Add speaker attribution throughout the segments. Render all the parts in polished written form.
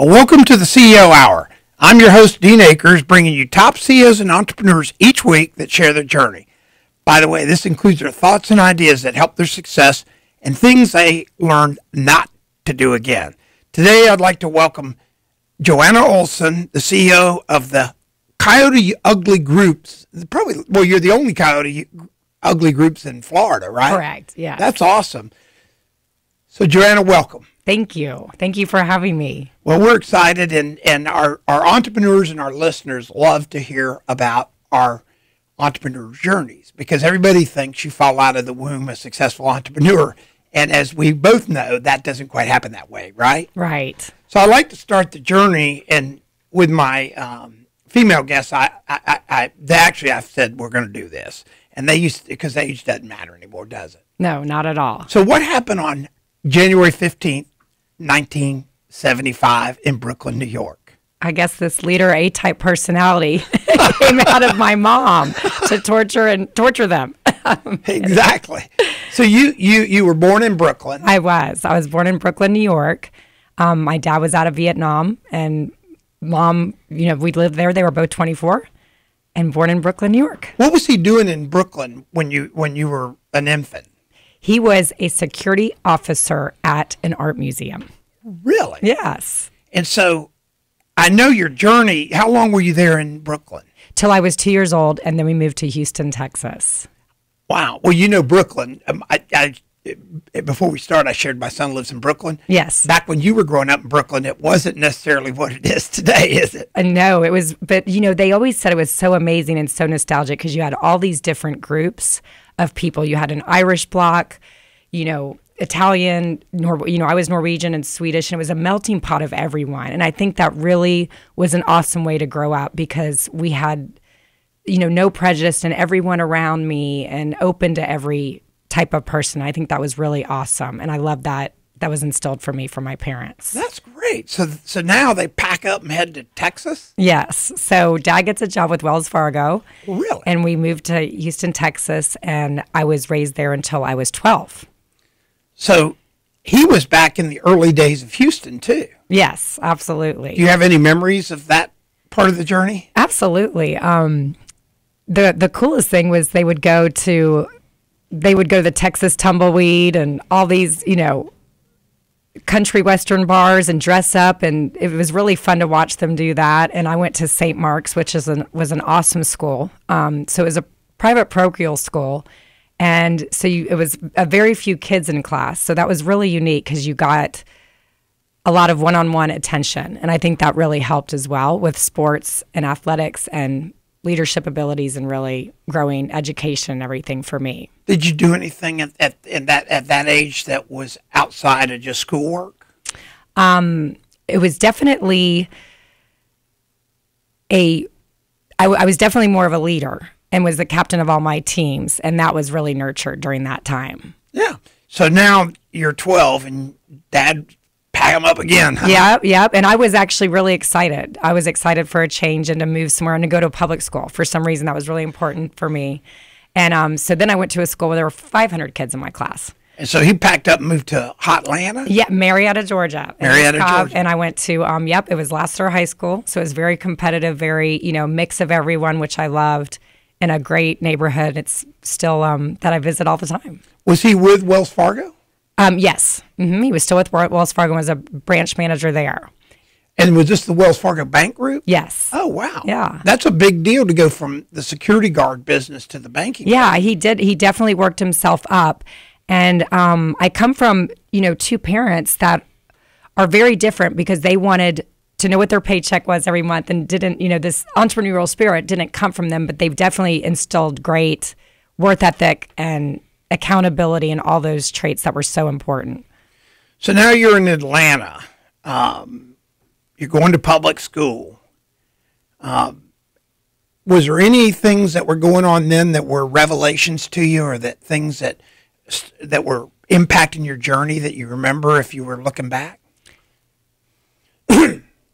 Speaker 1: Well, welcome to the CEO Hour. I'm your host, Dean Akers, bringing you top CEOs and entrepreneurs each week that share their journey. By the way, this includes their thoughts and ideas that help their success and things they learned not to do again. Today, I'd like to welcome Joanna Olsen, the CEO of the Coyote Ugly Groups. Well, you're the only Coyote Ugly Groups in Florida, right?
Speaker 2: Correct, yeah.
Speaker 1: That's awesome. So, Joanna, welcome.
Speaker 2: Thank you. Thank you for having me.
Speaker 1: Well, we're excited, and our entrepreneurs and our listeners love to hear about our entrepreneur journeys because everybody thinks you fall out of the womb a successful entrepreneur. And as we both know, that doesn't quite happen that way, right?
Speaker 2: Right.
Speaker 1: So I like to start the journey, and with my female guests, I've said we're going to do this. And they used to, because age doesn't matter anymore, does it?
Speaker 2: No, not at all.
Speaker 1: So what happened on January 15th, 1975 in Brooklyn, New York?
Speaker 2: I guess this leader A-type personality came out of my mom to torture them.
Speaker 1: Exactly. So you were born in Brooklyn.
Speaker 2: I was born in Brooklyn, New York. My dad was out of Vietnam, and mom, we lived there. They were both 24 and born in Brooklyn, New York.
Speaker 1: What was he doing in Brooklyn when you were an infant?
Speaker 2: He was a security officer at an art museum.
Speaker 1: Really?
Speaker 2: Yes.
Speaker 1: And so I know your journey. How long were you there in Brooklyn?
Speaker 2: Till I was 2 years old, and then we moved to Houston, Texas.
Speaker 1: Wow. Well, you know Brooklyn. Before we start, I shared my son lives in Brooklyn.
Speaker 2: Yes.
Speaker 1: Back when you were growing up in Brooklyn, it wasn't necessarily what it is today, is it?
Speaker 2: No, it was. But, they always said it was so amazing and so nostalgic because you had all these different groups of people. You had an Irish block, Italian, I was Norwegian and Swedish, and it was a melting pot of everyone. And I think that really was an awesome way to grow up because we had, no prejudice in everyone around me and open to every type of person. I think that was really awesome. And I love that was instilled for me from my parents.
Speaker 1: That's great. So now they pack up and head to Texas?
Speaker 2: Yes. So Dad gets a job with Wells Fargo.
Speaker 1: Really?
Speaker 2: And we moved to Houston, Texas, and I was raised there until I was 12.
Speaker 1: So he was back in the early days of Houston, too.
Speaker 2: Yes, absolutely.
Speaker 1: Do you have any memories of that part of the journey?
Speaker 2: Absolutely. The coolest thing was they would go to the Texas Tumbleweed and all these, country western bars and dress up, and it was really fun to watch them do that. And I went to St. Mark's, which was an awesome school. So it was a private parochial school, and so it was a very few kids in class. So that was really unique because you got a lot of one-on-one attention, and I think that really helped as well with sports and athletics and leadership abilities and really growing education and everything for me.
Speaker 1: Did you do anything at that age that was outside of just schoolwork?
Speaker 2: It was definitely I was definitely more of a leader and was the captain of all my teams, and that was really nurtured during that time.
Speaker 1: Yeah. So now you're 12 and Dad pack them up again. Huh?
Speaker 2: Yep. And I was actually really excited. I was excited for a change and to move somewhere and to go to a public school. For some reason, that was really important for me. And so then I went to a school where there were 500 kids in my class.
Speaker 1: And so he packed up and moved to Hotlanta?
Speaker 2: Yeah, Marietta, Georgia.
Speaker 1: Georgia.
Speaker 2: And I went to, it was Lasseter High School. So it was very competitive, very, mix of everyone, which I loved, in a great neighborhood. It's still that I visit all the time.
Speaker 1: Was he with Wells Fargo?
Speaker 2: Yes. Mm-hmm. He was still with Wells Fargo and was a branch manager there.
Speaker 1: And was this the Wells Fargo Bank Group?
Speaker 2: Yes.
Speaker 1: Oh, wow.
Speaker 2: Yeah.
Speaker 1: That's a big deal to go from the security guard business to the banking.
Speaker 2: Yeah, he did. He definitely worked himself up. And I come from, two parents that are very different because they wanted to know what their paycheck was every month and didn't, this entrepreneurial spirit didn't come from them, but they've definitely instilled great work ethic and accountability and all those traits that were so important.
Speaker 1: So now you're in Atlanta. You're going to public school. Was there any things that were going on then that were revelations to you, or that things that were impacting your journey that you remember if you were looking back?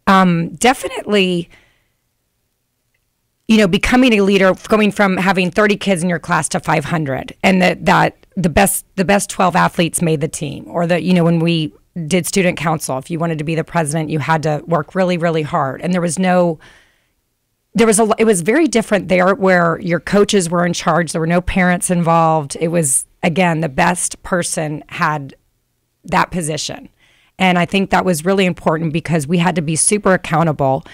Speaker 2: Definitely, becoming a leader, going from having 30 kids in your class to 500, and that the best 12 athletes made the team, or when we did student council. If you wanted to be the president, you had to work really, really hard. And it was very different there where your coaches were in charge. There were no parents involved. It was, again, the best person had that position. And I think that was really important because we had to be super accountable.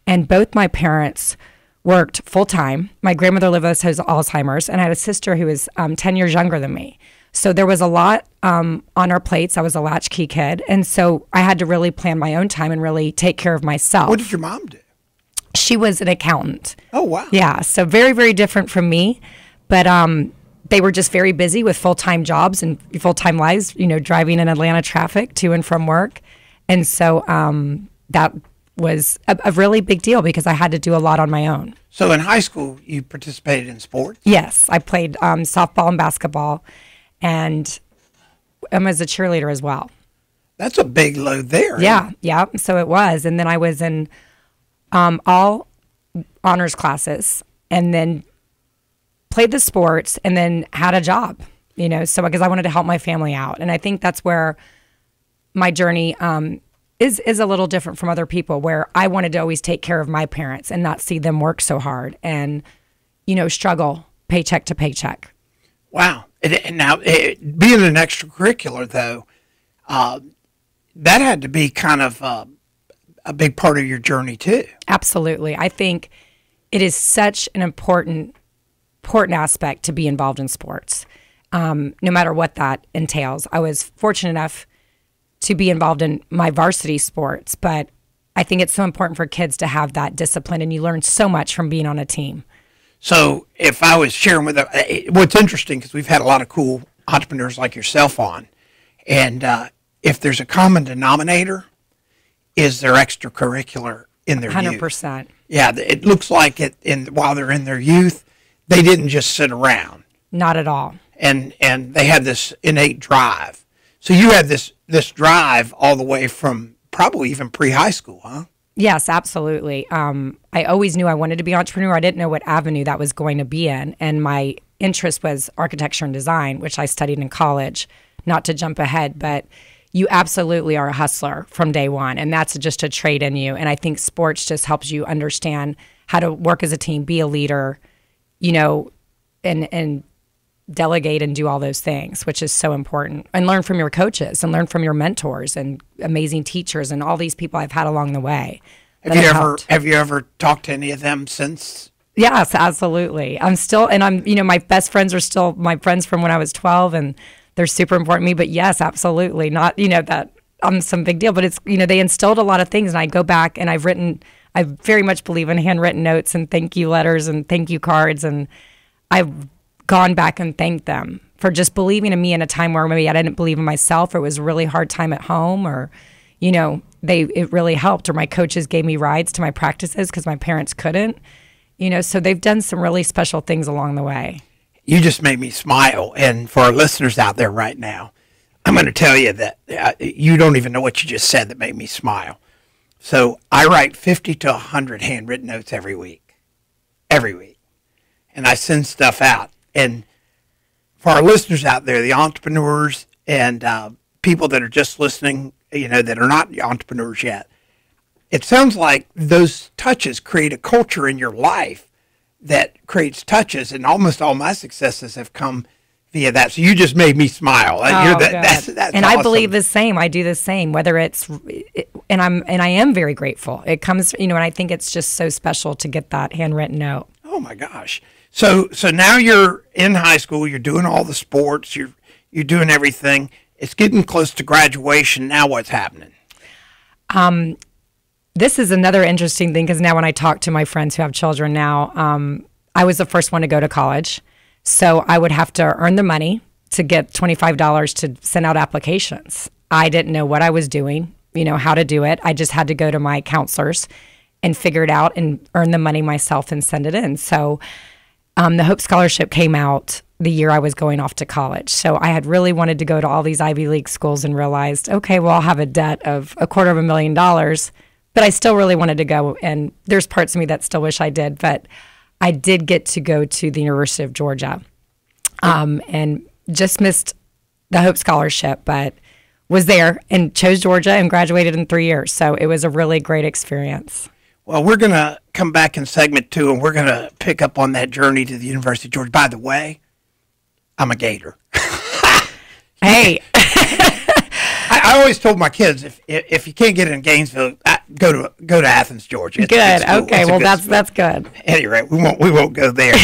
Speaker 2: And both my parents worked full time. My grandmother lived with us, has Alzheimer's, and I had a sister who was 10 years younger than me. So there was a lot on our plates. I was a latchkey kid. And so I had to really plan my own time and really take care of myself.
Speaker 1: What did your mom do?
Speaker 2: She was an accountant.
Speaker 1: Oh, wow.
Speaker 2: Yeah. So very, very different from me. But they were just very busy with full-time jobs and full-time lives, driving in Atlanta traffic to and from work. And so that was a really big deal because I had to do a lot on my own.
Speaker 1: So in high school, you participated in sports?
Speaker 2: Yes. I played softball and basketball, and I was a cheerleader as well.
Speaker 1: That's a big load there.
Speaker 2: Yeah. Yeah. So it was. And then I was in all honors classes, and then played the sports, and then had a job, so because I wanted to help my family out. And I think that's where my journey is a little different from other people, where I wanted to always take care of my parents and not see them work so hard and, struggle paycheck to paycheck.
Speaker 1: Wow. And now, being an extracurricular, though, that had to be kind of a big part of your journey, too.
Speaker 2: Absolutely. I think it is such an important aspect to be involved in sports, no matter what that entails. I was fortunate enough to be involved in my varsity sports, but I think it's so important for kids to have that discipline, and you learn so much from being on a team.
Speaker 1: So if I was sharing with them, what's interesting, because we've had a lot of cool entrepreneurs like yourself on, and if there's a common denominator, is their extracurricular in their
Speaker 2: 100%.
Speaker 1: youth. Yeah, it looks like while they're in their youth, they didn't just sit around.
Speaker 2: Not at all.
Speaker 1: And they had this innate drive. So you had this drive all the way from probably even pre-high school, huh?
Speaker 2: Yes, absolutely. I always knew I wanted to be an entrepreneur. I didn't know what avenue that was going to be in. And my interest was architecture and design, which I studied in college. Not to jump ahead, but you absolutely are a hustler from day one. And that's just a trait in you. And I think sports just helps you understand how to work as a team, be a leader, and delegate and do all those things, which is so important. And learn from your coaches and learn from your mentors and amazing teachers and all these people I've had along the way.
Speaker 1: Have you ever talked to any of them since?
Speaker 2: Yes, absolutely. I'm still, and my best friends are still my friends from when I was 12, and they're super important to me. But yes, absolutely. Not, that I'm some big deal, but it's, they instilled a lot of things, and I go back and I very much believe in handwritten notes and thank you letters and thank you cards. And I've gone back and thanked them for just believing in me in a time where maybe I didn't believe in myself, or it was a really hard time at home, or, it really helped, or my coaches gave me rides to my practices because my parents couldn't, so they've done some really special things along the way.
Speaker 1: You just made me smile. And for our listeners out there right now, I'm going to tell you that you don't even know what you just said that made me smile. So I write 50 to 100 handwritten notes every week. And I send stuff out. And for our listeners out there, the entrepreneurs and people that are just listening, that are not entrepreneurs yet, it sounds like those touches create a culture in your life that creates touches, and almost all my successes have come via that. So you just made me smile. That's
Speaker 2: and awesome. I believe the same. I do the same, whether and I am very grateful. It comes, and I think it's just so special to get that handwritten note.
Speaker 1: Oh my gosh. So now you're in high school, you're doing all the sports, you're doing everything. It's getting close to graduation. Now what's happening?
Speaker 2: This is another interesting thing, because now when I talk to my friends who have children now, I was the first one to go to college. So I would have to earn the money to get $25 to send out applications. I didn't know what I was doing, how to do it. I just had to go to my counselors and figure it out and earn the money myself and send it in. So the Hope Scholarship came out the year I was going off to college. So I had really wanted to go to all these Ivy League schools and realized, okay, well, I'll have a debt of $250,000, but I still really wanted to go. And there's parts of me that still wish I did, but I did get to go to the University of Georgia and just missed the Hope Scholarship, but was there and chose Georgia and graduated in 3 years. So it was a really great experience.
Speaker 1: Well, we're going to come back in segment 2, and we're going to pick up on that journey to the University of Georgia. By the way, I'm a Gator.
Speaker 2: Hey.
Speaker 1: I always told my kids, if you can't get in Gainesville, go to Athens, Georgia.
Speaker 2: Good. Okay. Well, that's good.
Speaker 1: Anyway, we won't go there.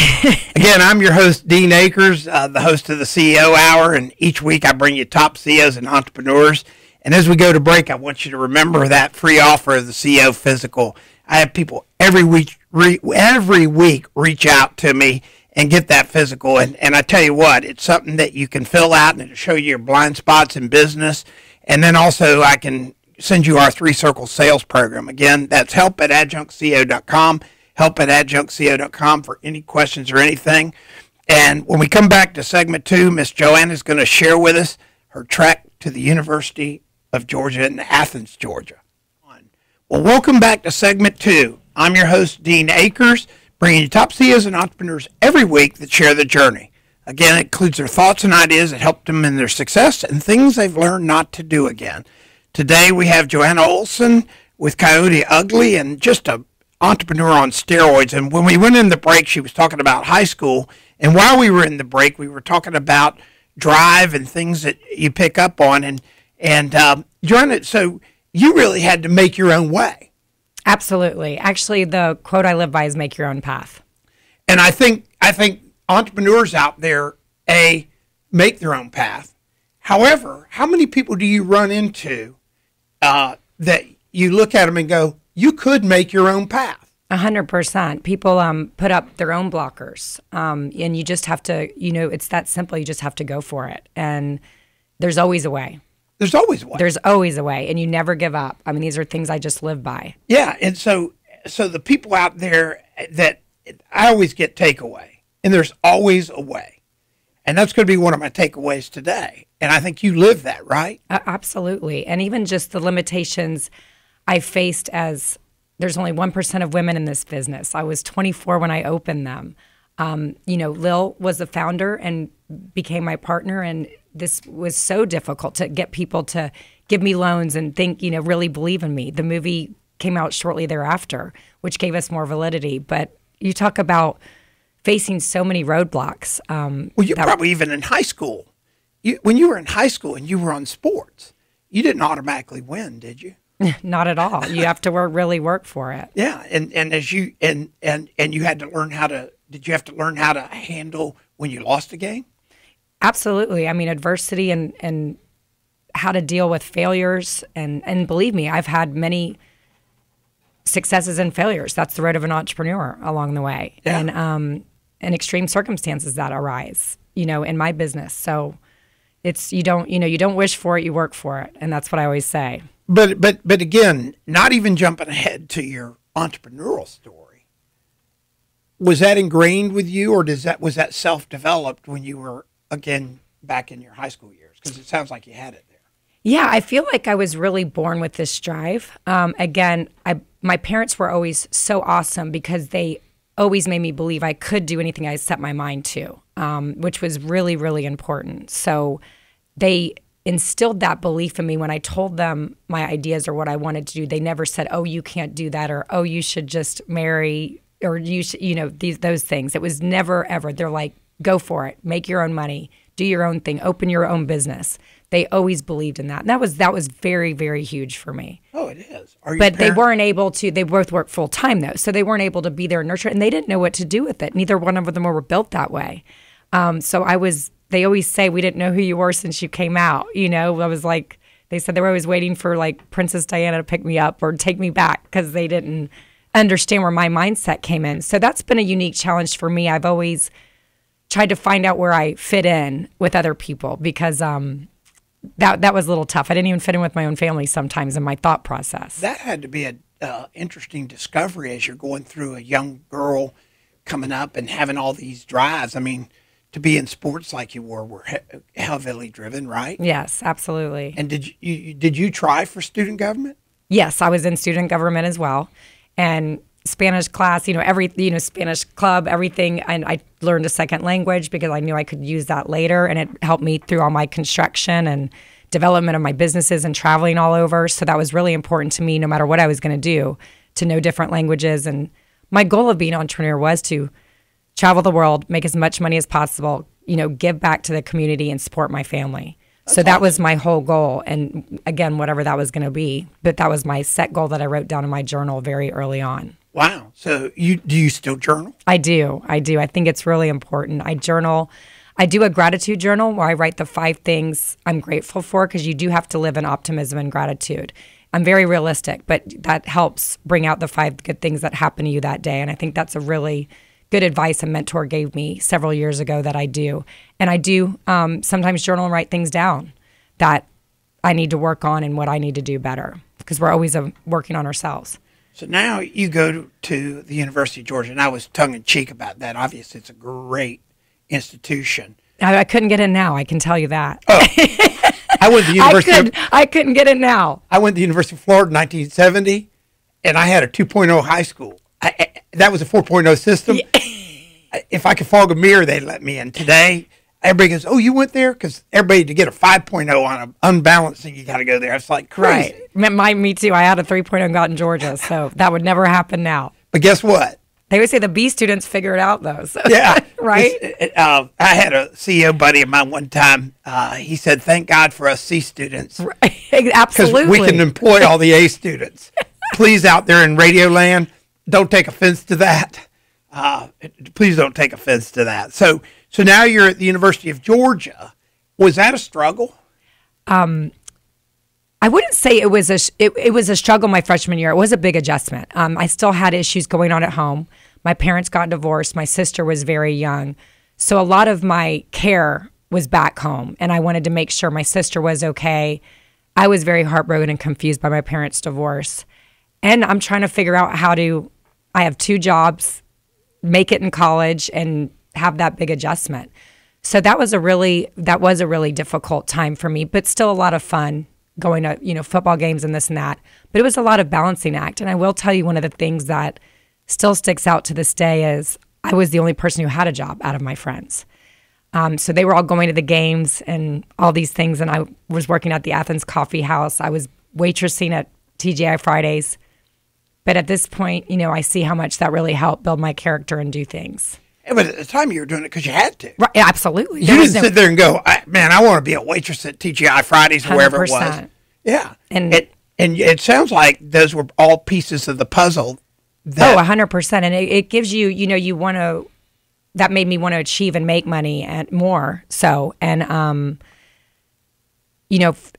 Speaker 1: Again, I'm your host, Dean Akers, the host of the CEO Hour, and each week I bring you top CEOs and entrepreneurs. And as we go to break, I want you to remember that free offer of the CEO Physical. I have people every week reach out to me and get that physical. And I tell you what, it's something that you can fill out and it'll show you your blind spots in business. And then also I can send you our 3-Circle sales program. Again, that's help@adjunctceo.com, help@adjunctceo.com for any questions or anything. And when we come back to segment 2, Miss Joanna is going to share with us her trek to the University of Georgia in Athens, Georgia. Well, welcome back to segment 2. I'm your host, Dean Akers, bringing you top CEOs and entrepreneurs every week that share the journey. Again, it includes their thoughts and ideas that helped them in their success and things they've learned not to do again. Today, we have Joanna Olsen with Coyote Ugly and just an entrepreneur on steroids. And when we went in the break, she was talking about high school. And while we were in the break, we were talking about drive and things that you pick up on. And Joanna, so you really had to make your own way.
Speaker 2: Absolutely. Actually, the quote I live by is make your own path.
Speaker 1: And I think entrepreneurs out there, make their own path. However, how many people do you run into that you look at them and go, you could make your own path?
Speaker 2: 100%. People put up their own blockers. And you just have to, it's that simple. You just have to go for it. And there's always a way.
Speaker 1: There's always a way.
Speaker 2: There's always a way, and you never give up. I mean, these are things I just live by.
Speaker 1: Yeah, and so the people out there that I always get takeaway, and there's always a way. And that's going to be one of my takeaways today. And I think you live that, right?
Speaker 2: Absolutely. And even just the limitations I faced as there's only 1% of women in this business. I was 24 when I opened them. Lill was the founder and became my partner, and this was so difficult to get people to give me loans and think, really believe in me. The movie came out shortly thereafter, which gave us more validity. But you talk about facing so many roadblocks.
Speaker 1: Well, you're probably even in high school. When you were in high school and you were on sports, you didn't automatically win, did you?
Speaker 2: Not at all. You have to really work for it.
Speaker 1: Yeah, and as you and you had to learn how to. Did you have to learn how to handle when you lost a game?
Speaker 2: Absolutely. I mean, adversity and how to deal with failures. And believe me, I've had many successes and failures. That's the road of an entrepreneur along the way.
Speaker 1: Yeah.
Speaker 2: And extreme circumstances that arise, in my business. So it's, you don't wish for it, you work for it. And that's what I always say.
Speaker 1: But again, not even jumping ahead to your entrepreneurial story. Was that ingrained with you, or was that self-developed when you were, again, back in your high school years? Because it sounds like you had it there.
Speaker 2: Yeah, I feel like I was really born with this drive. Again, my parents were always so awesome because they always made me believe I could do anything I set my mind to, which was really, really important. So they instilled that belief in me when I told them my ideas or what I wanted to do. They never said, oh, you can't do that, or, oh, you should just marry, or you should, those things. It was never, ever. They're like, go for it, make your own money, do your own thing, open your own business. They always believed in that. And that was very, very huge for me.
Speaker 1: Oh, it is.
Speaker 2: But they weren't able to, they both worked full time though. So they weren't able to be there and nurture it, and they didn't know what to do with it. Neither one of them were built that way. They always say, we didn't know who you were since you came out. I was like, they said they were always waiting for like Princess Diana to pick me up or take me back because they didn't understand where my mindset came in. So that's been a unique challenge for me. I've always tried to find out where I fit in with other people because that was a little tough. I didn't even fit in with my own family sometimes in my thought process.
Speaker 1: That had to be an interesting discovery as you're going through, a young girl coming up and having all these drives. I mean, to be in sports like you were heavily driven, right?
Speaker 2: Yes, absolutely.
Speaker 1: And did you try for student government?
Speaker 2: Yes, I was in student government as well. And Spanish class, Spanish club, everything. And I learned a second language because I knew I could use that later. And it helped me through all my construction and development of my businesses and traveling all over. So that was really important to me, no matter what I was going to do, to know different languages. And my goal of being an entrepreneur was to travel the world, make as much money as possible, give back to the community and support my family. So that was my whole goal. And again, whatever that was going to be, but that was my set goal that I wrote down in my journal very early on.
Speaker 1: Wow. So do you still journal?
Speaker 2: I do. I think it's really important. I journal. I do a gratitude journal where I write the 5 things I'm grateful for, because you do have to live in optimism and gratitude. I'm very realistic, but that helps bring out the 5 good things that happened to you that day. And I think that's a really good advice a mentor gave me several years ago that I do. And I do sometimes journal and write things down that I need to work on and what I need to do better, because we're always working on ourselves.
Speaker 1: So now you go to the University of Georgia, and I was tongue-in-cheek about that. Obviously, it's a great institution.
Speaker 2: I couldn't get in now, I can tell you that.
Speaker 1: Oh, I went to the University
Speaker 2: I couldn't get in now.
Speaker 1: I went to the University of Florida in 1970, and I had a 2.0 high school. That was a 4.0 system. If I could fog a mirror, they'd let me in. Today, everybody goes, "Oh, you went there?" Because everybody, to get a 5.0 on an unbalancing, you got to go there. It's like crazy.
Speaker 2: Right. Me too. I had a 3.0 and got in Georgia, so that would never happen now.
Speaker 1: But guess what?
Speaker 2: They would say the B students figure it out, though. So.
Speaker 1: Yeah.
Speaker 2: Right?
Speaker 1: I had a CEO buddy of mine one time. He said, "Thank God for us C students."
Speaker 2: Right. Absolutely.
Speaker 1: Because we can employ all the A students. Please, out there in Radio Land, don't take offense to that. Please don't take offense to that. So now you're at the University of Georgia. Was that a struggle?
Speaker 2: I wouldn't say it was a struggle my freshman year. It was a big adjustment. I still had issues going on at home. My parents got divorced. My sister was very young. So a lot of my care was back home, and I wanted to make sure my sister was okay. I was very heartbroken and confused by my parents' divorce. And I'm trying to figure out I have 2 jobs, make it in college, and have that big adjustment. So that was a really difficult time for me, but still a lot of fun, going to, football games and this and that. But it was a lot of balancing act. And I will tell you, one of the things that still sticks out to this day is I was the only person who had a job out of my friends. So they were all going to the games and all these things. And I was working at the Athens Coffee House. I was waitressing at TGI Fridays. But at this point, I see how much that really helped build my character and do things.
Speaker 1: Yeah, but at the time you were doing it because you had to.
Speaker 2: Right, absolutely.
Speaker 1: You didn't sit there and go, "Man, I want to be a waitress at TGI Fridays," or wherever it was. Yeah. And it sounds like those were all pieces of the puzzle.
Speaker 2: 100%. And it gives you, that made me want to achieve and make money and more. So, and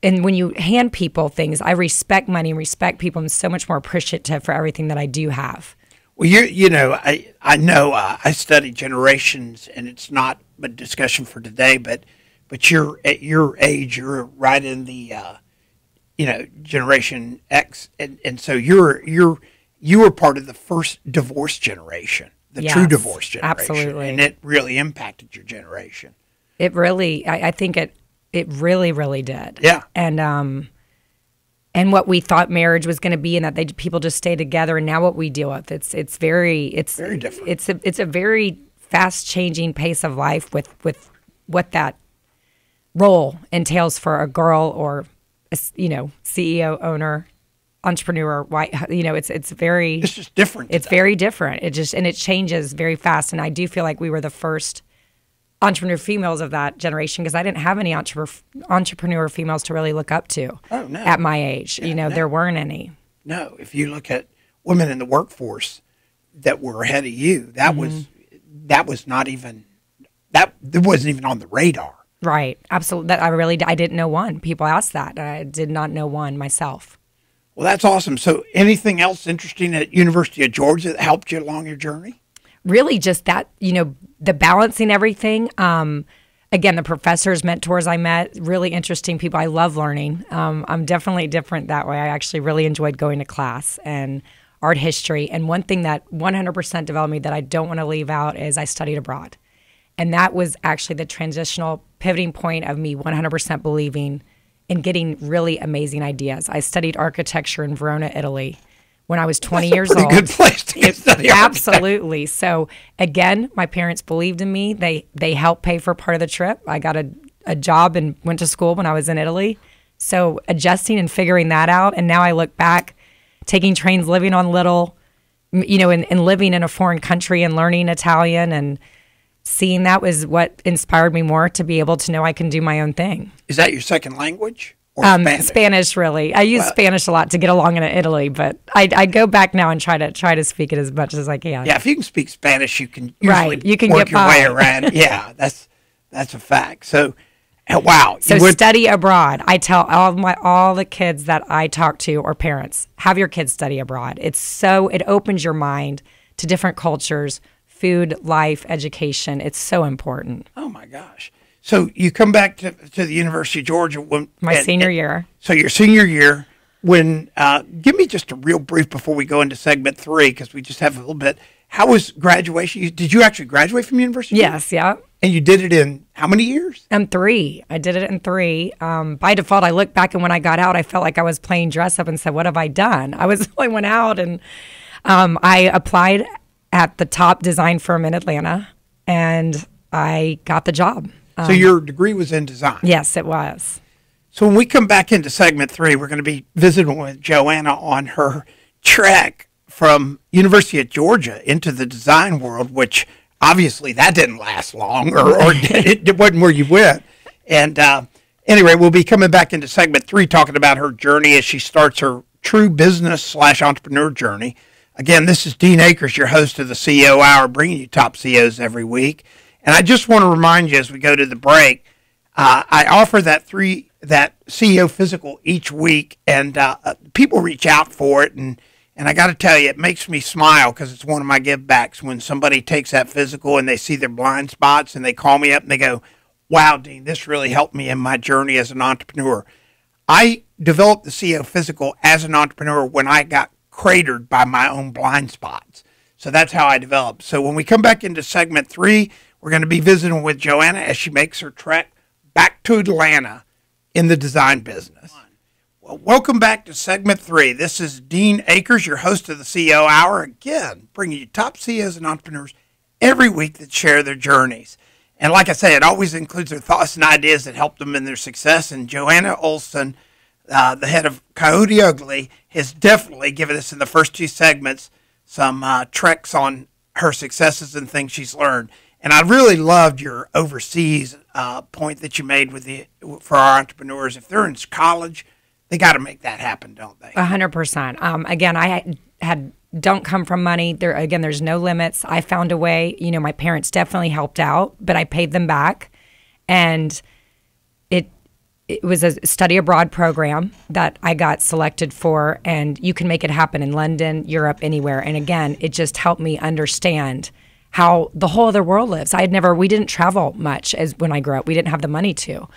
Speaker 2: when you hand people things, I respect money and respect people. I'm so much more appreciative for everything that I do have.
Speaker 1: Well, I know I study generations, and it's not a discussion for today, but you're at your age, you're right in the Generation X, and so you were part of the first divorce generation, the true divorce generation,
Speaker 2: absolutely,
Speaker 1: and it really impacted your generation.
Speaker 2: It really, I think it really, really did.
Speaker 1: Yeah,
Speaker 2: and what we thought marriage was going to be, and that people just stay together. And now what we deal with, it's very different. It's a very fast changing pace of life with what that role entails for a girl or CEO, owner, entrepreneur. It's just different. It's very different. It changes very fast. And I do feel like we were the first entrepreneur females of that generation, because I didn't have any entrepreneur females to really look up to at my age. Yeah, there weren't any.
Speaker 1: No, if you look at women in the workforce that were ahead of you, that was not even it wasn't even on the radar.
Speaker 2: Right, absolutely. I didn't know one. People asked that. I did not know one myself.
Speaker 1: Well, that's awesome. So, anything else interesting at University of Georgia that helped you along your journey?
Speaker 2: Really, just that the balancing everything. Again, the professors, mentors I met, really interesting people. I love learning. I'm definitely different that way. I actually really enjoyed going to class and art history. And one thing that 100% developed me that I don't want to leave out is I studied abroad. And that was actually the transitional pivoting point of me 100% believing in getting really amazing ideas. I studied architecture in Verona, Italy, when I was 20 years old.
Speaker 1: That's a pretty good place to get study architecture.
Speaker 2: Absolutely. So again, my parents believed in me. They helped pay for part of the trip. I got a job and went to school when I was in Italy. So adjusting and figuring that out. And now I look back, taking trains, living on Lill, and living in a foreign country and learning Italian and seeing that was what inspired me more to be able to know I can do my own thing.
Speaker 1: Is that your second language? Or
Speaker 2: Spanish, really. I use Spanish a lot to get along in Italy, but I go back now and try to speak it as much as I can.
Speaker 1: Yeah, if you can speak Spanish, you can usually
Speaker 2: you can
Speaker 1: work
Speaker 2: get
Speaker 1: your
Speaker 2: by.
Speaker 1: way around. Yeah, that's a fact. So, wow.
Speaker 2: So study abroad. I tell all the kids that I talk to or parents, have your kids study abroad. It opens your mind to different cultures, food, life, education. It's so important.
Speaker 1: Oh my gosh. So you come back to the University of Georgia
Speaker 2: senior year.
Speaker 1: So your senior year, when give me just a real brief before we go into segment 3, because we just have a little bit. How was graduation? Did you actually graduate from university?
Speaker 2: Yes, yeah.
Speaker 1: And you did it in how many years?
Speaker 2: 3. I did it in 3. By default, I looked back, and when I got out, I felt like I was playing dress up and said, "What have I done?" I went out and I applied at the top design firm in Atlanta, and I got the job.
Speaker 1: So your degree was in design?
Speaker 2: Yes, it was.
Speaker 1: So when we come back into segment 3, we're going to be visiting with Joanna on her trek from University of Georgia into the design world, which obviously that didn't last long, or it wasn't where you went. And anyway, we'll be coming back into segment 3 talking about her journey as she starts her true business/entrepreneur journey. Again, this is Dean Akers, your host of the CEO Hour, bringing you top CEOs every week. And I just want to remind you as we go to the break, I offer that CEO physical each week, and people reach out for it. And I got to tell you, it makes me smile because it's one of my give backs when somebody takes that physical and they see their blind spots and they call me up and they go, "Wow, Dean, this really helped me in my journey as an entrepreneur." I developed the CEO physical as an entrepreneur when I got cratered by my own blind spots. So that's how I developed. So when we come back into segment 3, we're going to be visiting with Joanna as she makes her trek back to Atlanta in the design business. Well, welcome back to segment 3. This is Dean Akers, your host of the CEO Hour, again, bringing you top CEOs and entrepreneurs every week that share their journeys. And like I say, it always includes their thoughts and ideas that help them in their success. And Joanna Olsen, the head of Coyote, has definitely given us in the first 2 segments some treks on her successes and things she's learned. And I really loved your overseas point that you made for our entrepreneurs. If they're in college, they got to make that happen, don't they?
Speaker 2: 100%. Again, I don't come from money. There's no limits. I found a way. My parents definitely helped out, but I paid them back, and it was a study abroad program that I got selected for, and you can make it happen in London, Europe, anywhere. And again, it just helped me understand how the whole other world lives. We didn't travel much as when I grew up. We didn't have the money to.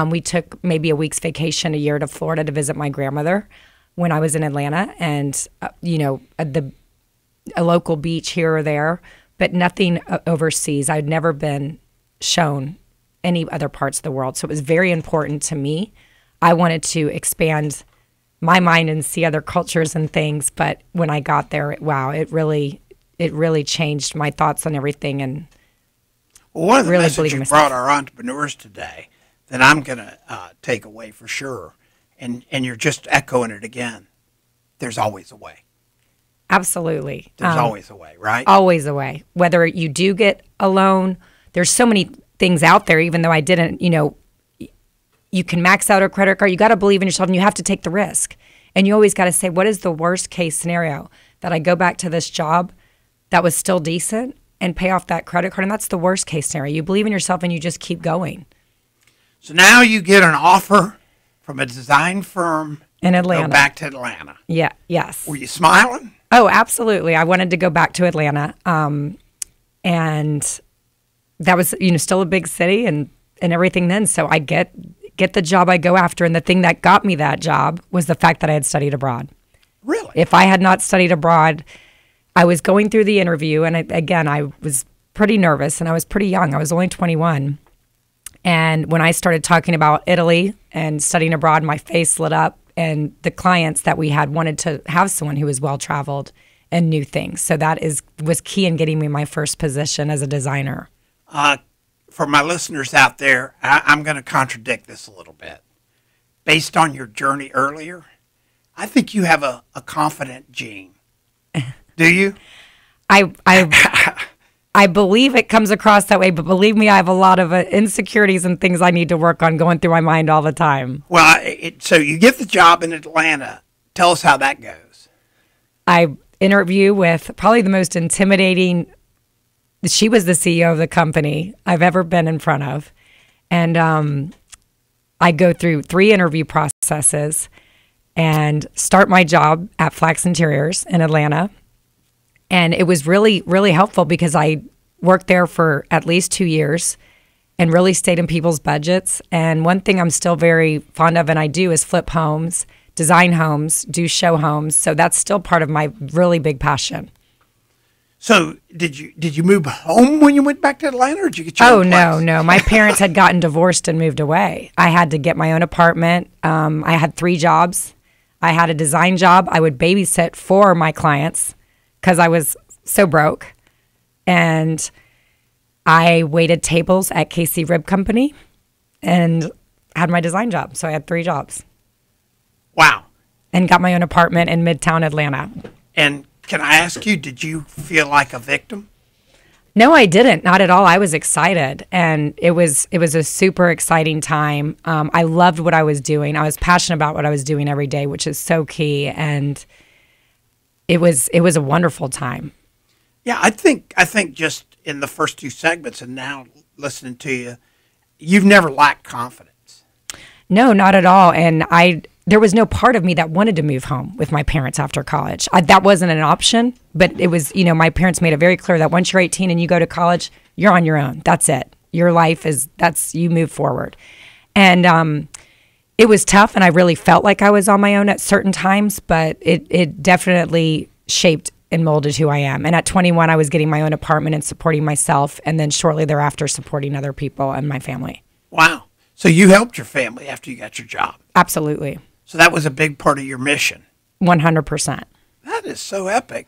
Speaker 2: We took maybe a week's vacation a year to Florida to visit my grandmother when I was in Atlanta, and a local beach here or there, but nothing overseas. I'd never been shown any other parts of the world. So it was very important to me. I wanted to expand my mind and see other cultures and things. But when I got there, it really changed my thoughts on everything. And
Speaker 1: one of the messages you brought our entrepreneurs today that I'm going to take away for sure, and you're just echoing it again, there's always a way.
Speaker 2: Absolutely.
Speaker 1: There's always a way, right?
Speaker 2: Always a way. Whether you do get a loan, there's so many things out there, even though I didn't, you can max out a credit card. You got to believe in yourself, and you have to take the risk. And you always got to say, what is the worst case scenario? That I go back to this job that was still decent and pay off that credit card. And that's the worst case scenario. You believe in yourself and you just keep going.
Speaker 1: So now you get an offer from a design firm
Speaker 2: in Atlanta.
Speaker 1: Go back to Atlanta.
Speaker 2: Yeah. Yes.
Speaker 1: Were you smiling?
Speaker 2: Oh, absolutely. I wanted to go back to Atlanta. And that was, still a big city and everything then. So I get the job I go after. And the thing that got me that job was the fact that I had studied abroad.
Speaker 1: Really?
Speaker 2: If I had not studied abroad, I was going through the interview. And I was pretty nervous and I was pretty young. I was only 21. And when I started talking about Italy and studying abroad, my face lit up. And the clients that we had wanted to have someone who was well-traveled and knew things. So that was key in getting me my first position as a designer.
Speaker 1: For my listeners out there, I'm going to contradict this a little bit. based on your journey earlier, I think you have a confident gene. Do you?
Speaker 2: I believe it comes across that way, but believe me, I have a lot of insecurities and things I need to work on going through my mind all the time.
Speaker 1: Well, so you get the job in Atlanta. Tell us how that goes.
Speaker 2: I interview with probably the most intimidating. She was the CEO of the company I've ever been in front of. And I go through 3 interview processes and start my job at Flax Interiors in Atlanta. And it was really, really helpful because I worked there for at least 2 years and really stayed in people's budgets. And one thing I'm still very fond of and I do is flip homes, design homes, do show homes. So that's still part of my really big passion.
Speaker 1: So did you move home when you went back to Atlanta, or did you get your own place?
Speaker 2: No. My parents had gotten divorced and moved away. I had to get my own apartment. I had 3 jobs. I had a design job. I would babysit for my clients because I was so broke. And I waited tables at KC Rib Company and had my design job. So I had 3 jobs.
Speaker 1: Wow.
Speaker 2: And got my own apartment in Midtown Atlanta.
Speaker 1: And can I ask you, did you feel like a victim?
Speaker 2: No, I didn't. Not at all. I was excited, and it was a super exciting time. I loved what I was doing. I was passionate about what I was doing every day, which is so key. And it was a wonderful time.
Speaker 1: Yeah, I think just in the first 2 segments, and now listening to you, you've never lacked confidence.
Speaker 2: No, not at all. And there was no part of me that wanted to move home with my parents after college. That wasn't an option, but it was, my parents made it very clear that once you're 18 and you go to college, you're on your own. That's it. Your life you move forward. And it was tough, and I really felt like I was on my own at certain times, but it definitely shaped and molded who I am. And at 21, I was getting my own apartment and supporting myself, and then shortly thereafter supporting other people and my family.
Speaker 1: Wow. So you helped your family after you got your job.
Speaker 2: Absolutely.
Speaker 1: So that was a big part of your mission.
Speaker 2: 100%.
Speaker 1: That is so epic.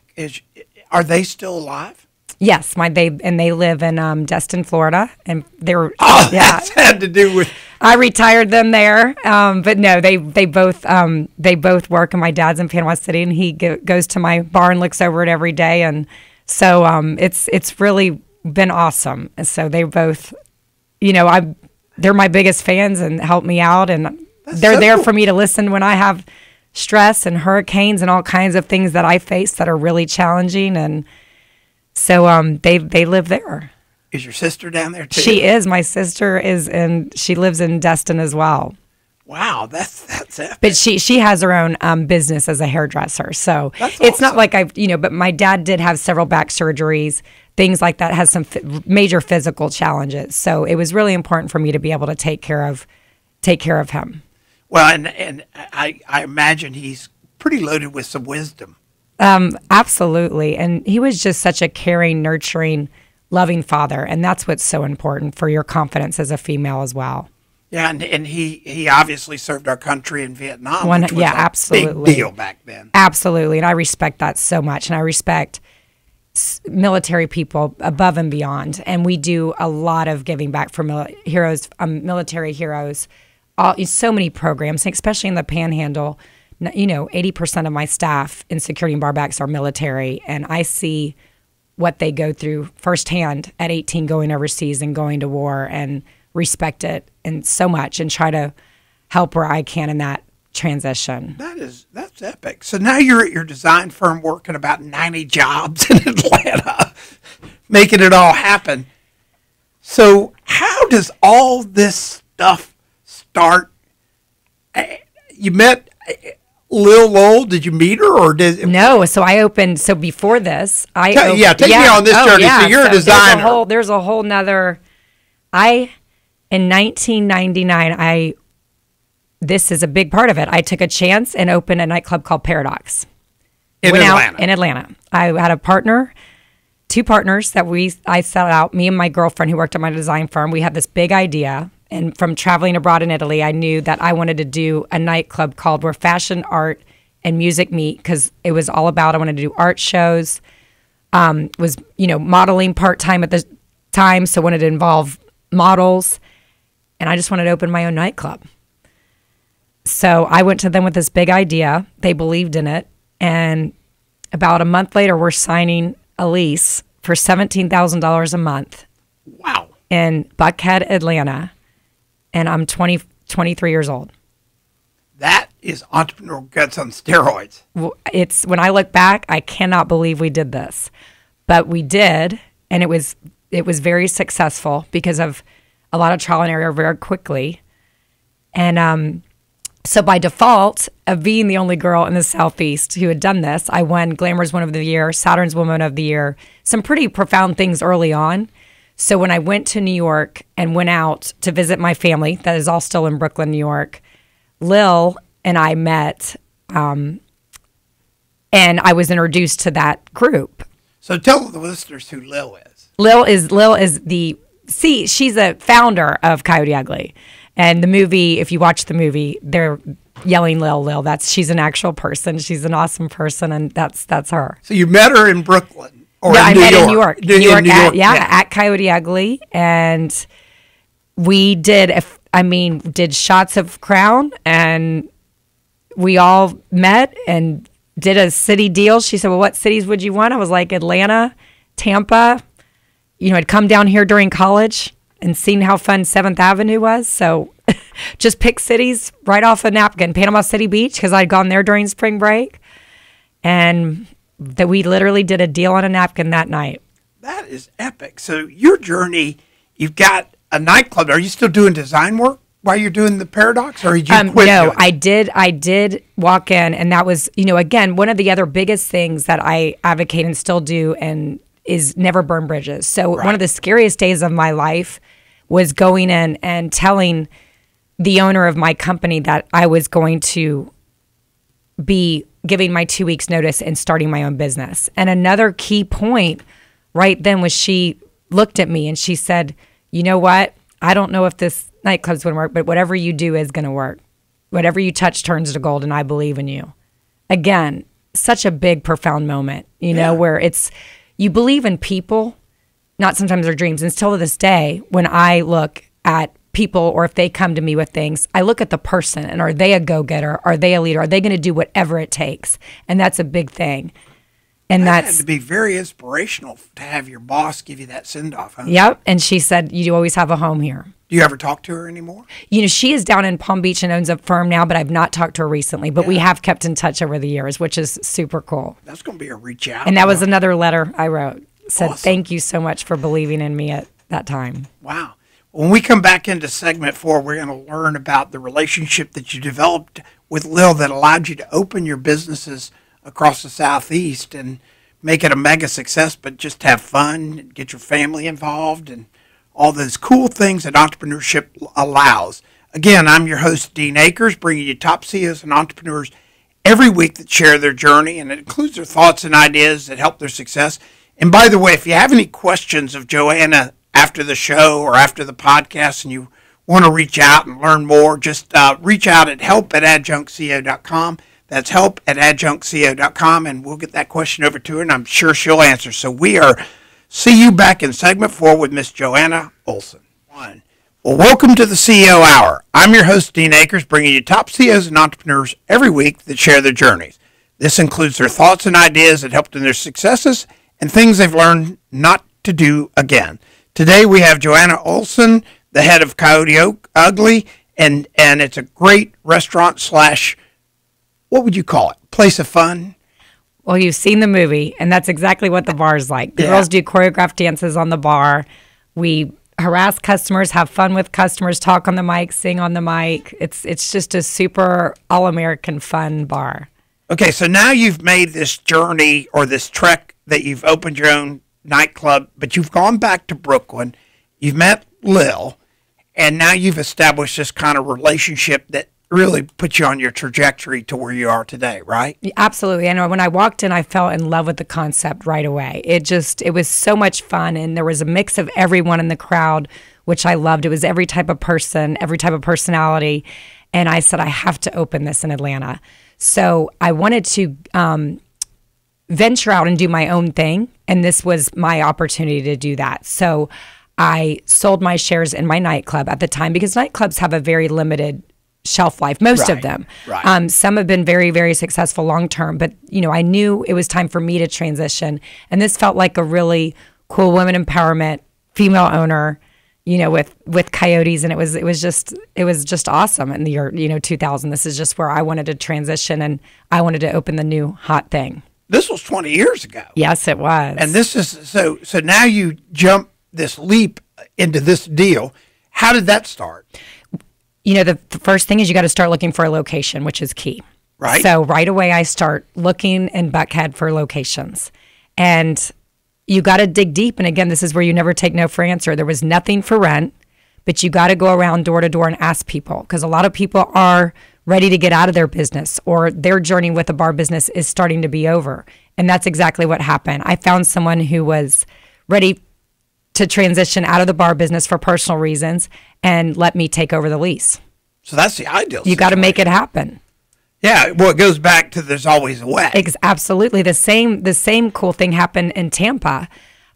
Speaker 1: Are they still alive?
Speaker 2: Yes, they live in Destin, Florida, and
Speaker 1: that's had to do with.
Speaker 2: I retired them there, but no, they both work, and my dad's in Panama City, and he goes to my bar and looks over it every day, and so it's really been awesome. And so they both, they're my biggest fans and help me out, and they're there for me to listen when I have stress and hurricanes and all kinds of things that I face that are really challenging. And so they live there.
Speaker 1: Is your sister down there too?
Speaker 2: She is. My sister she lives in Destin as well.
Speaker 1: Wow, that's epic.
Speaker 2: But she has her own business as a hairdresser. So it's not like but my dad did have several back surgeries, things like that, has some major physical challenges. So it was really important for me to be able to take care of him.
Speaker 1: Well, and I imagine he's pretty loaded with some wisdom.
Speaker 2: Absolutely. And he was just such a caring, nurturing, loving father. And that's what's so important for your confidence as a female as well.
Speaker 1: Yeah, and he obviously served our country in Vietnam, which was
Speaker 2: absolutely.
Speaker 1: Big deal back then.
Speaker 2: Absolutely. And I respect that so much. And I respect military people above and beyond. And we do a lot of giving back for military heroes. So many programs, especially in the Panhandle. 80% of my staff in security and barbacks are military, and I see what they go through firsthand at 18, going overseas and going to war, and respect it and so much, and try to help where I can in that transition.
Speaker 1: That's epic. So now you're at your design firm working about 90 jobs in Atlanta, making it all happen. So how does all this stuff start? You met Lill. Did you meet her, or did
Speaker 2: no? So I opened. So before this,
Speaker 1: take me on this journey. So you're a designer.
Speaker 2: There's a whole nother. In 1999, this is a big part of it. I took a chance and opened a nightclub called Paradox
Speaker 1: in
Speaker 2: Atlanta. I had a partner. 2 partners that I set out, me and my girlfriend who worked at my design firm. We had this big idea. And from traveling abroad in Italy, I knew that I wanted to do a nightclub called where fashion, art, and music meet, because it was all about, I wanted to do art shows, was, modeling part-time at the time, so wanted to involve models. And I just wanted to open my own nightclub. So I went to them with this big idea. They believed in it. And about a month later, we're signing a lease for $17,000 a month.
Speaker 1: Wow.
Speaker 2: In Buckhead, Atlanta. And I'm 23 years old.
Speaker 1: That is entrepreneurial guts on steroids.
Speaker 2: It's, when I look back, I cannot believe we did this. But we did, and it was very successful because of a lot of trial and error very quickly. And so by default of being the only girl in the Southeast who had done this, I won Glamour's Woman of the Year, Saturn's Woman of the Year, some pretty profound things early on. So when I went to New York and went out to visit my family, that is all still in Brooklyn, New York, Lill and I met, and I was introduced to that group.
Speaker 1: So tell the listeners who Lill is.
Speaker 2: Lill is she's a founder of Coyote Ugly. And the movie, if you watch the movie, they're yelling Lill. She's an actual person. She's an awesome person, and that's her.
Speaker 1: So you met her in Brooklyn? Or
Speaker 2: I met in New York.
Speaker 1: New York,
Speaker 2: at Coyote Ugly. And we did shots of Crown, and we all met and did a city deal. She said, well, what cities would you want? I was like, Atlanta, Tampa. I'd come down here during college and seen how fun 7th Avenue was. So just pick cities right off a napkin. Panama City Beach, because I'd gone there during spring break. And that we literally did a deal on a napkin that night.
Speaker 1: That is epic. So your journey, you've got a nightclub. Are you still doing design work while you're doing the Paradox, or did you quit?
Speaker 2: No, I did walk in, and that was, again, one of the other biggest things that I advocate and still do, and is never burn bridges. So one of the scariest days of my life was going in and telling the owner of my company that I was going to be giving my 2 weeks notice and starting my own business. And another key point right then was she looked at me and she said, you know what? I don't know if this nightclub's going to work, but whatever you do is going to work. Whatever you touch turns to gold, and I believe in you. Again, such a big, profound moment, where it's, you believe in people, not sometimes their dreams. And still to this day, when I look at people, or if they come to me with things, I look at the person, and are they a go-getter? Are they a leader? Are they going to do whatever it takes? And that's a big thing. And
Speaker 1: that
Speaker 2: that's
Speaker 1: had to be very inspirational to have your boss give you that send-off, huh?
Speaker 2: Yep. And she said, you always have a home here.
Speaker 1: Do you ever talk to her anymore?
Speaker 2: She is down in Palm Beach and owns a firm now, but I've not talked to her recently. But we have kept in touch over the years, which is super cool.
Speaker 1: That's going to be a reach out.
Speaker 2: And that was another letter I wrote. Said,
Speaker 1: awesome.
Speaker 2: Thank you so much for believing in me at that time.
Speaker 1: Wow. When we come back into segment 4, we're going to learn about the relationship that you developed with Lill that allowed you to open your businesses across the Southeast and make it a mega success, but just have fun, get your family involved, and all those cool things that entrepreneurship allows. Again, I'm your host, Dean Akers, bringing you top CEOs and entrepreneurs every week that share their journey, and it includes their thoughts and ideas that help their success. And by the way, if you have any questions of Joanna after the show or after the podcast and you want to reach out and learn more, just reach out at help@adjunctceo.com. That's help@adjunctceo.com, and we'll get that question over to her, and I'm sure she'll answer. So see you back in segment 4 with Miss Joanna Olsen. Well, welcome to the CEO Hour. I'm your host, Dean Akers, bringing you top CEOs and entrepreneurs every week that share their journeys. This includes their thoughts and ideas that helped in their successes and things they've learned not to do again. Today we have Joanna Olsen, the head of Coyote Ugly, and it's a great restaurant / what would you call it? Place of fun?
Speaker 2: Well, you've seen the movie, and that's exactly what the bar is like. The girls do choreographed dances on the bar. We harass customers, have fun with customers, talk on the mic, sing on the mic. It's just a super all-American fun bar.
Speaker 1: Okay, so now you've made this journey or this trek that you've opened your own nightclub, but you've gone back to Brooklyn, you've met Lill, and now you've established this kind of relationship that really put you on your trajectory to where you are today, right?
Speaker 2: Absolutely. I know when I walked in, I fell in love with the concept right away. It was so much fun, and there was a mix of everyone in the crowd, which I loved. It was every type of person, every type of personality, and I said, I have to open this in Atlanta. So I wanted to venture out and do my own thing, and this was my opportunity to do that. So I sold my shares in my nightclub at the time, because nightclubs have a very limited shelf life, most of
Speaker 1: Right,
Speaker 2: them.
Speaker 1: right.
Speaker 2: Some have been very, very successful long term, but I knew it was time for me to transition. And this felt like a really cool women empowerment, female owner, with Coyotes. And it was just awesome in the year, 2000. This is just where I wanted to transition, and I wanted to open the new hot thing.
Speaker 1: This was 20 years ago.
Speaker 2: Yes, it was.
Speaker 1: And this is so now you jump this leap into this deal. How did that start?
Speaker 2: The first thing is you got to start looking for a location, which is key.
Speaker 1: Right.
Speaker 2: So right away I start looking in Buckhead for locations. And you got to dig deep. And again, this is where you never take no for answer. There was nothing for rent, but you got to go around door to door and ask people, because a lot of people are ready to get out of their business, or their journey with a bar business is starting to be over. And that's exactly what happened. I found someone who was ready to transition out of the bar business for personal reasons and let me take over the lease.
Speaker 1: So that's the ideal.
Speaker 2: You got to make it happen.
Speaker 1: Yeah, well, it goes back to there's always a way.
Speaker 2: Absolutely. The same cool thing happened in Tampa.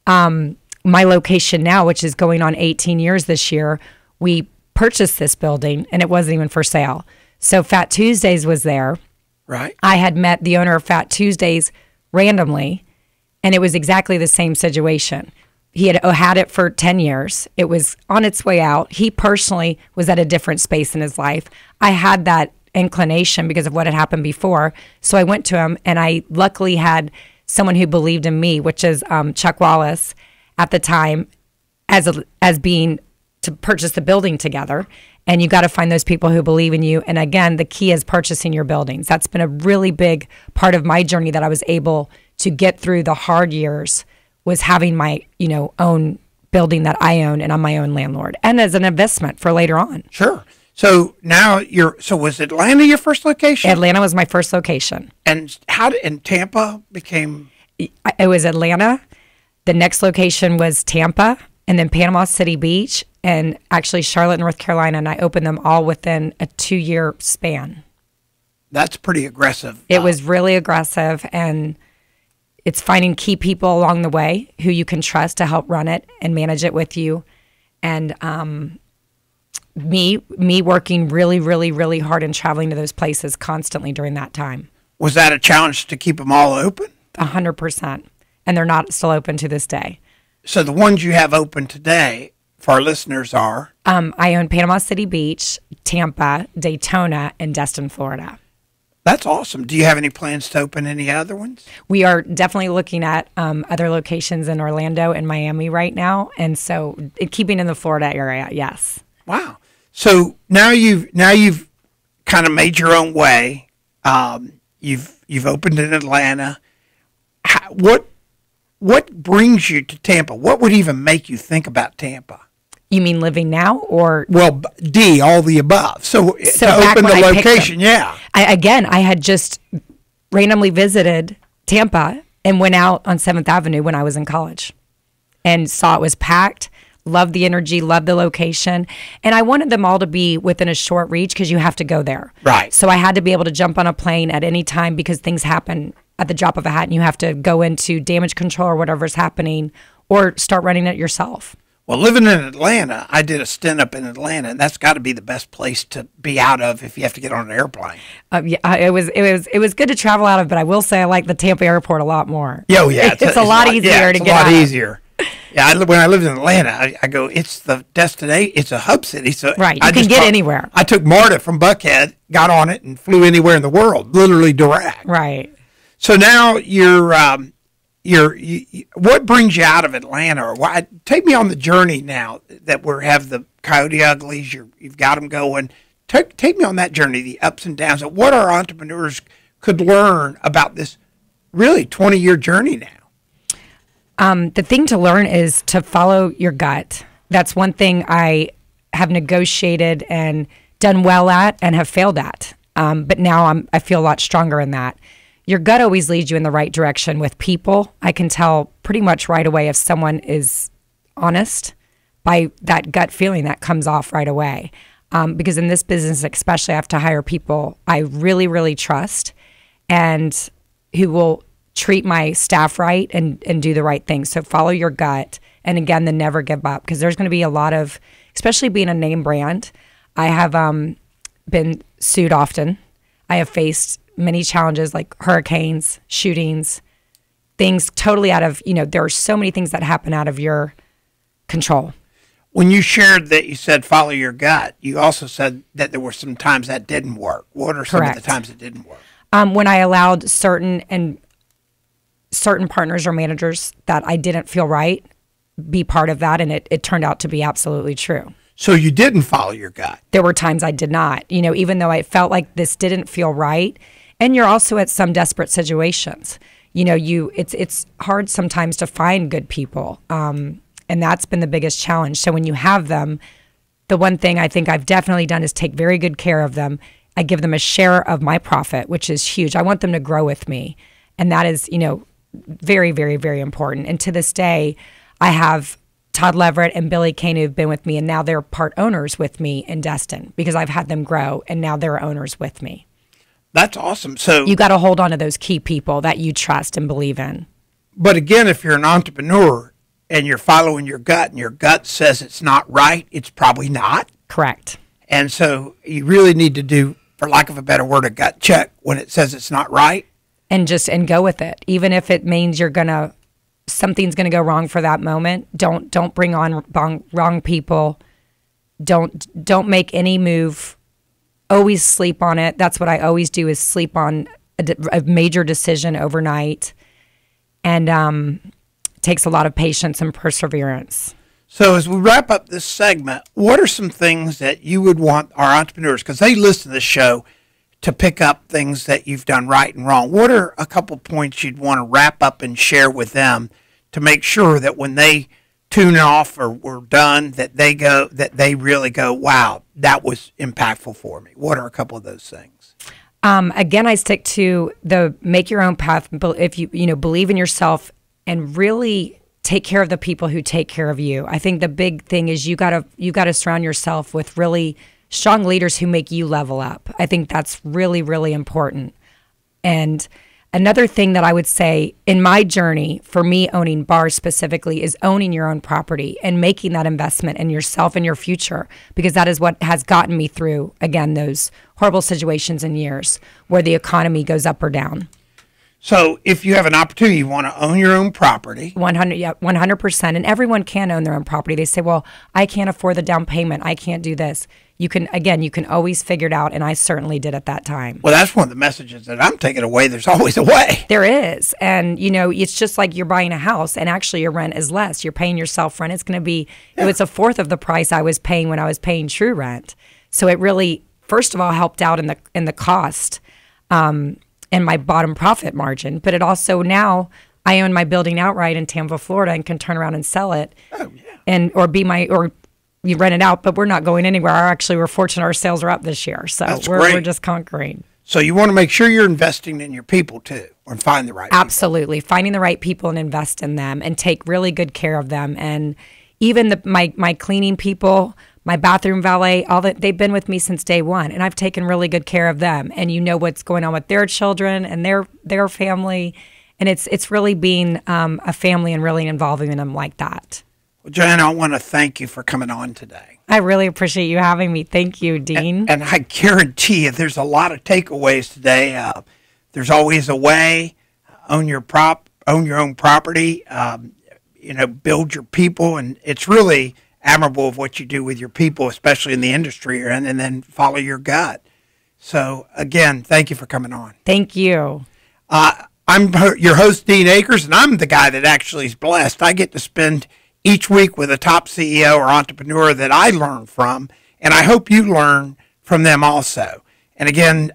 Speaker 2: My location now, which is going on 18 years this year, we purchased this building and it wasn't even for sale. So Fat Tuesdays was there.
Speaker 1: Right.
Speaker 2: I had met the owner of Fat Tuesdays randomly, and it was exactly the same situation. He had it for 10 years. It was on its way out. He personally was at a different space in his life. I had that inclination because of what had happened before. So I went to him, and I luckily had someone who believed in me, which is Chuck Wallace at the time, as being to purchase the building together. And you got to find those people who believe in you. And again, the key is purchasing your buildings. That's been a really big part of my journey that I was able to get through the hard years, was having my, own building that I own, and I'm my own landlord, and as an investment for later on.
Speaker 1: Sure. So now was Atlanta your first location?
Speaker 2: Atlanta was my first location.
Speaker 1: And Tampa became?
Speaker 2: It was Atlanta. The next location was Tampa, and then Panama City Beach, and actually Charlotte, North Carolina. And I opened them all within a 2-year span.
Speaker 1: That's pretty aggressive.
Speaker 2: It was really aggressive, and it's finding key people along the way who you can trust to help run it and manage it with you. And me working really, really, really hard and traveling to those places constantly during that time.
Speaker 1: Was that a challenge to keep them all open?
Speaker 2: 100%. And they're not still open to this day.
Speaker 1: So the ones you have open today for our listeners are?
Speaker 2: I own Panama City Beach, Tampa, Daytona, and Destin, Florida.
Speaker 1: That's awesome. Do you have any plans to open any other ones?
Speaker 2: We are definitely looking at other locations in Orlando and Miami right now. And so keeping in the Florida area, yes.
Speaker 1: Wow. So now you've kind of made your own way. You've opened in Atlanta. What brings you to Tampa? What would even make you think about Tampa?
Speaker 2: You mean living now, or?
Speaker 1: Well, all the above. So to open the location, yeah.
Speaker 2: I had just randomly visited Tampa and went out on 7th Avenue when I was in college and saw it was packed, loved the energy, loved the location. And I wanted them all to be within a short reach because you have to go there.
Speaker 1: Right.
Speaker 2: So I had to be able to jump on a plane at any time because things happen at the drop of a hat and you have to go into damage control or whatever's happening or start running it yourself.
Speaker 1: Well, living in Atlanta, I did a stint up in Atlanta, and that's got to be the best place to be out of if you have to get on an airplane.
Speaker 2: It was good to travel out of, but I will say I like the Tampa airport a lot more.
Speaker 1: Oh, yeah.
Speaker 2: It's a lot easier to get out.
Speaker 1: It's a lot easier. Yeah, when I lived in Atlanta, I go, it's the destination. It's a hub city. So
Speaker 2: right, you can get anywhere.
Speaker 1: I took Marta from Buckhead, got on it, and flew anywhere in the world, literally direct.
Speaker 2: Right.
Speaker 1: So now what brings you out of Atlanta, or why? Take me on the journey now that we have the Coyote Uglies. You've got them going. Take me on that journey, the ups and downs, of what our entrepreneurs could learn about this really 20-year journey now.
Speaker 2: The thing to learn is to follow your gut. That's one thing I have negotiated and done well at and have failed at. But now I feel a lot stronger in that. Your gut always leads you in the right direction with people. I can tell pretty much right away if someone is honest by that gut feeling that comes off right away. Because in this business, especially, I have to hire people I really, really trust and who will treat my staff right and do the right thing. So follow your gut. And again, then never give up, because there's going to be a lot of, especially being a name brand. I have been sued often. I have faced many challenges like hurricanes, shootings, things totally out of, there are so many things that happen out of your control.
Speaker 1: When you shared that you said follow your gut, you also said that there were some times that didn't work. What are some of the times it didn't work?
Speaker 2: When I allowed certain partners or managers that I didn't feel right be part of that, and it turned out to be absolutely true.
Speaker 1: So you didn't follow your gut?
Speaker 2: There were times I did not, even though I felt like this didn't feel right. And you're also at some desperate situations. It's hard sometimes to find good people. And that's been the biggest challenge. So when you have them, the one thing I think I've definitely done is take very good care of them. I give them a share of my profit, which is huge. I want them to grow with me. And that is, very, very, very important. And to this day, I have Todd Leverett and Billy Kane who've been with me, and now they're part owners with me in Destin because I've had them grow, and now they're owners with me.
Speaker 1: That's awesome. So
Speaker 2: you got to hold on to those key people that you trust and believe in.
Speaker 1: But again, if you're an entrepreneur and you're following your gut and your gut says it's not right, it's probably not.
Speaker 2: Correct.
Speaker 1: And so you really need to do, for lack of a better word, a gut check when it says it's not right.
Speaker 2: And go with it. Even if it means something's gonna go wrong for that moment. Don't bring on wrong people. Don't make any move. Always sleep on it. That's what I always do, is sleep on a major decision overnight. And takes a lot of patience and perseverance.
Speaker 1: So as we wrap up this segment, what are some things that you would want our entrepreneurs, because they listen to this show, to pick up things that you've done right and wrong? What are a couple points you'd want to wrap up and share with them to make sure that when they tune off or we're done, that they really go, wow, that was impactful for me? What are a couple of those things?
Speaker 2: Again, I stick to the make your own path. If you believe in yourself and really take care of the people who take care of you. I think the big thing is you gotta surround yourself with really strong leaders who make you level up. I think that's really, really important. And another thing that I would say in my journey, for me owning bars specifically, is owning your own property and making that investment in yourself and your future, because that is what has gotten me through, again, those horrible situations and years where the economy goes up or down.
Speaker 1: So if you have an opportunity, you want to own your own property.
Speaker 2: 100%. And everyone can own their own property. They say, well, I can't afford the down payment. I can't do this. You can always figure it out. And I certainly did at that time.
Speaker 1: Well, that's one of the messages that I'm taking away. There's always a way.
Speaker 2: There is. And, it's just like you're buying a house and actually your rent is less. You're paying yourself rent. It's going to be, it's a fourth of the price I was paying when I was paying true rent. So it really, first of all, helped out in the cost. And my bottom profit margin, but it also, now I own my building outright in Tampa, Florida, and can turn around and sell it.
Speaker 1: Oh, yeah.
Speaker 2: or you rent it out, but we're not going anywhere. We're fortunate our sales are up this year, so we're just conquering.
Speaker 1: So you want to make sure you're investing in your people too, or find the right people.
Speaker 2: Absolutely, finding the right people and invest in them, and take really good care of them. And even my cleaning people, my bathroom valet, all that, they've been with me since day one, and I've taken really good care of them. And what's going on with their children and their family, and it's really being a family and really involving them like that.
Speaker 1: Well, Joanna, I want to thank you for coming on today.
Speaker 2: I really appreciate you having me. Thank you, Dean.
Speaker 1: And I guarantee you, there's a lot of takeaways today. There's always a way. Own your own property. Build your people, and it's really admirable of what you do with your people, especially in the industry you're in, and then follow your gut. So again, thank you for coming on.
Speaker 2: Thank you.
Speaker 1: I'm your host, Dean Akers, and I'm the guy that actually is blessed. I get to spend each week with a top CEO or entrepreneur that I learn from, and I hope you learn from them also. And again,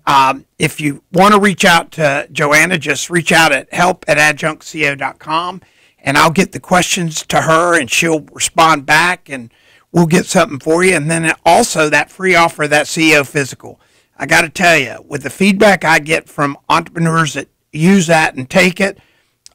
Speaker 1: if you want to reach out to Joanna, just reach out at help@adjunctco.com. And I'll get the questions to her, and she'll respond back, and we'll get something for you. And then also that free offer, that CEO physical. I got to tell you, with the feedback I get from entrepreneurs that use that and take it,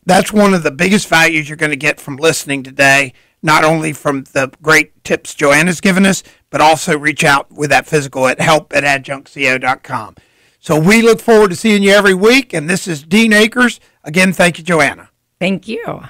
Speaker 1: that's one of the biggest values you're going to get from listening today, not only from the great tips Joanna's given us, but also reach out with that physical at help@adjunctco.com. So we look forward to seeing you every week, and this is Dean Akers. Again, thank you, Joanna.
Speaker 2: Thank you.